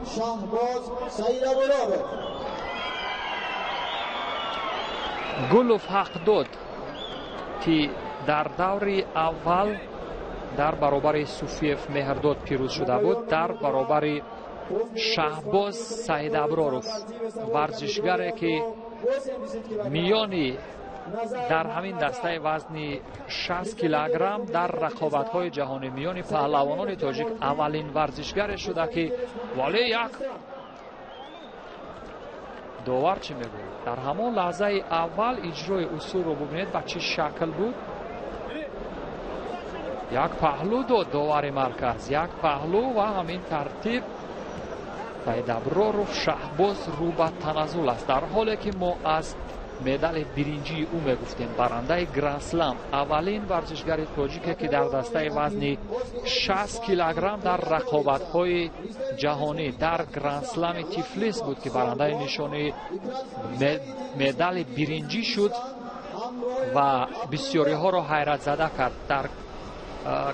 شهباز سعید ابرار. گلوف حق داد که در دور اول در برابر سوفیف مهرداد پیروز شده بود. در برابر شهباز سعید ابرارов ورزشگری که میانی در همین دسته وزن 60 کیلوگرم در رقابت‌های جهانی میان پهلوانان تاجیک اولین ورزشگر شده که ولی یک داور چی میگه در همان لحظه اول اجرای اصول رو ببینید به چه شکل بود. یک پهلو داد داور مرکز، یک پهلو و همین ترتیب سعید ابرارov شهباز رو به تنزل است. در حالی که ما از مدال برنجی او میگفتیم برنده گرند اسلم اولین ورزشگر تاجیک که در دسته وزن 60 کیلوگرم در رقابت‌های جهانی در گرند اسلم تیفلیس بود که برنده نشانه مدال برنجی شد و بسیاری ها را حیرت زده کرد. در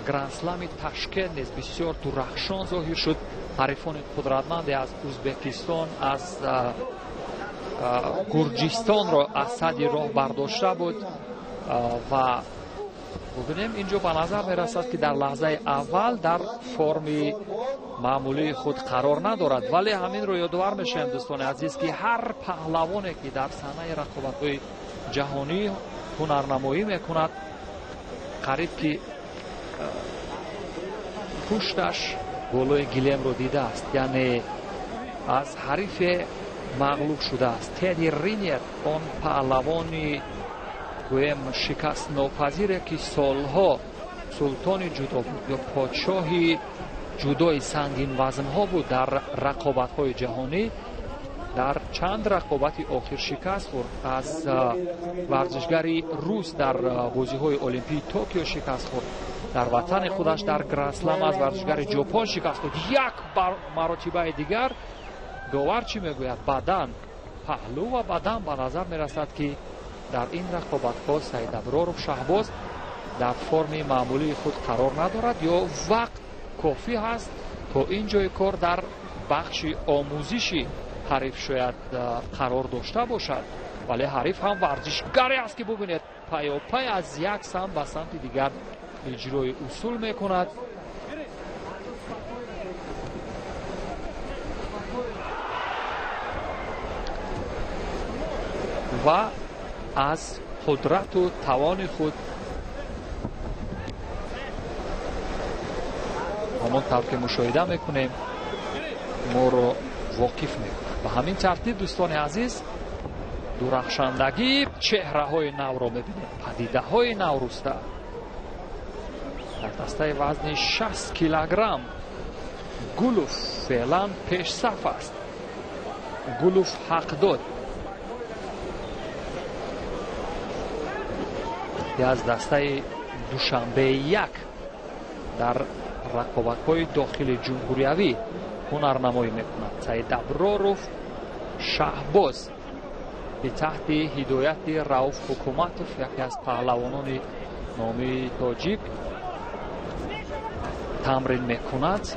گرند اسلم تاشکند نیز بسیار درخشان ظاهر شد. حریفان قدرتمند از ازبکستان از گرجستان را از صدر راه برداشته بود و ببینیم اینجا به نظر می رسد که در لحظه اول در فرم معمولی خود قرار ندارد، ولی همین رو یادآور میشیم دوستان عزیز که هر پهلوانی که در صحنه رقابت‌های جهانی هنرنمایی میکند قریب که پشتش گلوی گلیم رو دیده است، یعنی از حریف مغلوب شده است. تدی رینیر آن پهلوانی گویم شکست ناپذیره که سالها سلطان جودو بود یا پادشاهی جودوی سنگین وزنها بود در رقابت‌های جهانی. در چند رقابت آخر شکست خورد. از ورزشگری روس در بازی‌های المپیک توکیو شکست خورد. در وطن خودش در گرند اسلم از ورزشگر ژاپن شکست خورد. یک مرتبه دیگر داور چی میگوید؟ بدن پهلو و بدن به نظر میرسد که در این رقابت‌ها سعید ابرارov شهباز در فرم معمولی خود قرار ندارد یا وقت کافی هست تا اینجای کار در بخش آموزشی حریف شاید قرار داشته باشد، ولی حریف هم ورزشگری است که ببینید پیاپی از یک سمت به سمت دیگر اجرای اصول میکند. و از قدرت و توان خود همانطور که مشاهده میکنیم ما رو واقف میکنه. به همین ترتیب دوستان عزیز درخشندگی چهره های نو را میبینیم، پدیده های نوروسته در دسته وزن 60 کیلوگرم. گلوف فعلا پیش صف است. گلوف حق داد از دسته دوشنبه یک در رقابت‌های داخل جمهوریوی هنرنمایی میکند. سعید ابرارov شهباز به تحت هدایت رؤوف حکومتوف یکی از پهلوانان نامی تاجیک تمرین میکند.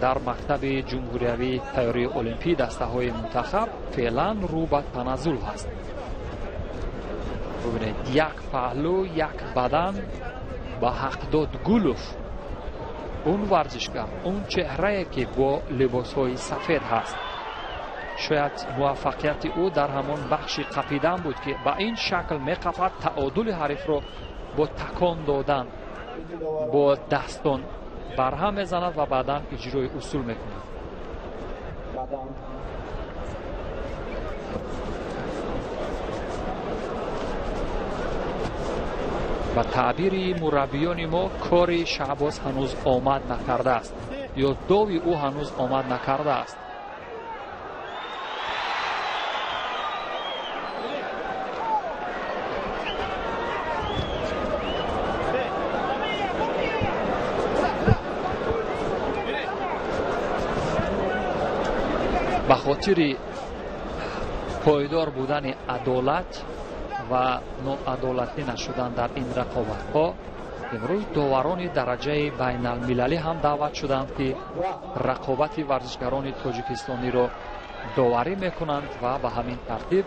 در مکتب جمهوریوی تیاری المپیک دسته های منتخب فعلا رو به تنزل هست. ببینید یک پهلو یک بدن با حق داد گلوف اون ورزشگر، اون چهره که با لباس های سفید هست. شاید موفقیت او در همون بخش قپیدن بود که با این شکل میقپد تعادل حریف رو با تکان دادن با دستان برهم میزند و بعدا اجرای اصول میکند. و تعبیر مربیان ما کار شهباز هنوز آمد نکرده است یا داوی او هنوز آمد نکرده است. به خاطر پایدار بودن عدالت و ناعدالتی نشدن در این رقابت ها امروز داوراні дараҷаи байналмилалӣ ҳам даъват шуданд ки рақобати варзишгарони тоҷикистониро доварӣ мекунанд ва ба ҳамин тартиб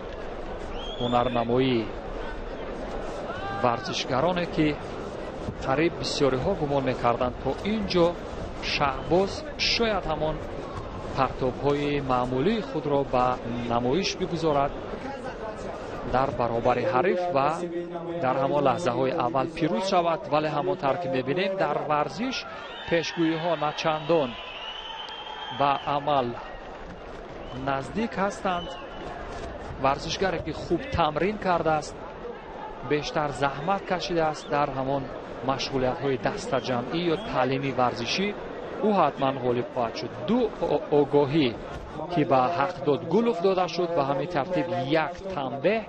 ҳунарнамоии варзишгароне ки қариб бисёриҳо гумон мекарданд то ин ҷо шаҳбоз шояд ҳамон партобҳои маъмулии худро ба намоиш бигузорад дар баробари ҳариф ва дар ҳамон лаҳзаҳои аввал пирӯз шавад. вале ҳамонтар ки мебинем дар варзиш пешгӯиҳо на чандон ба амал наздик ҳастанд. варзишгаре ки хуб тамрин кардааст, бештар заҳмат кашидааст дар ҳамон машғулиятҳои дастаҷамъӣ ё таълими варзишӣ, ӯ ҳатман ғолиб хоҳад шуд. ду огоҳӣ ки ба ҳақдод гулов дода шуд, ба ҳамин тартиб як танбеҳ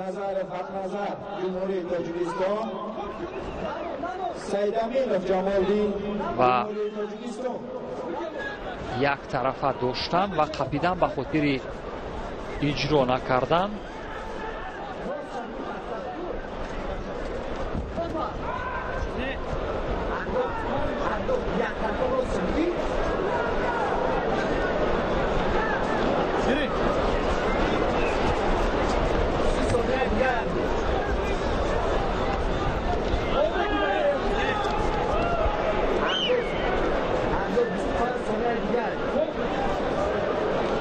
نظر حق‌نظر جمهوری تاجیکستان سیدامینов جمالدین و جمهوری تاجیکستان як тарафа доштан ва қапидан ба хотири иҷро накардан.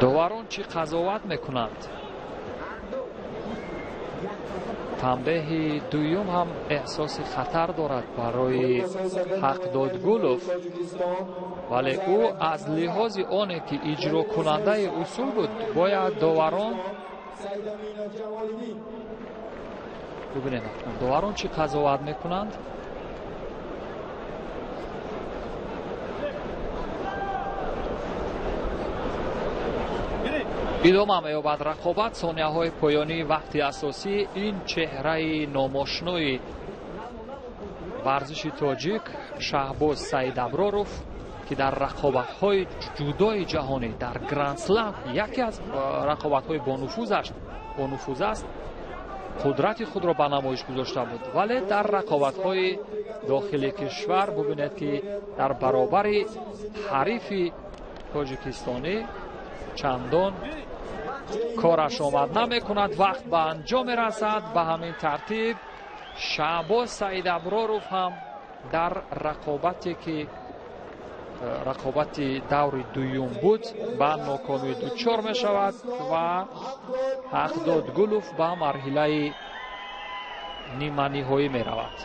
доварон чӣ қазоват мекунанд? танбеҳи дуюм ҳам эҳсоси хатар дорад барои ҳақдодгулов, вале ӯ аз лиҳози оне ки иҷрокунандаи усул буд, бояд доварон бубинем доварон чӣ қазоват мекунанд. идома меёбад рақобат. сонияҳои поёнии вақти асосӣ ин чеҳраи номошнои варзиши тоҷик шаҳбоз саидаброров ки дар рақобатҳои ҷудои ҷаҳонӣ дар гранд слам яке аз рақобатҳои бонуфуз аст, қудрати худро ба намоиш гузошта буд. вале дар рақобатҳои дохили кишвар бубинед ки дар баробари ҳарифи тоҷикистонӣ чандон кораш омад намекунад. вақт ба анҷом мерасад. ба ҳамин тартиб шаҳбоз саидаброров ҳам дар рақобате ки рақобати даври дуюм буд ба нокомӣ дучор мешавад ва ҳақдодгулов ба марҳилаи ниманиҳоӣ меравад.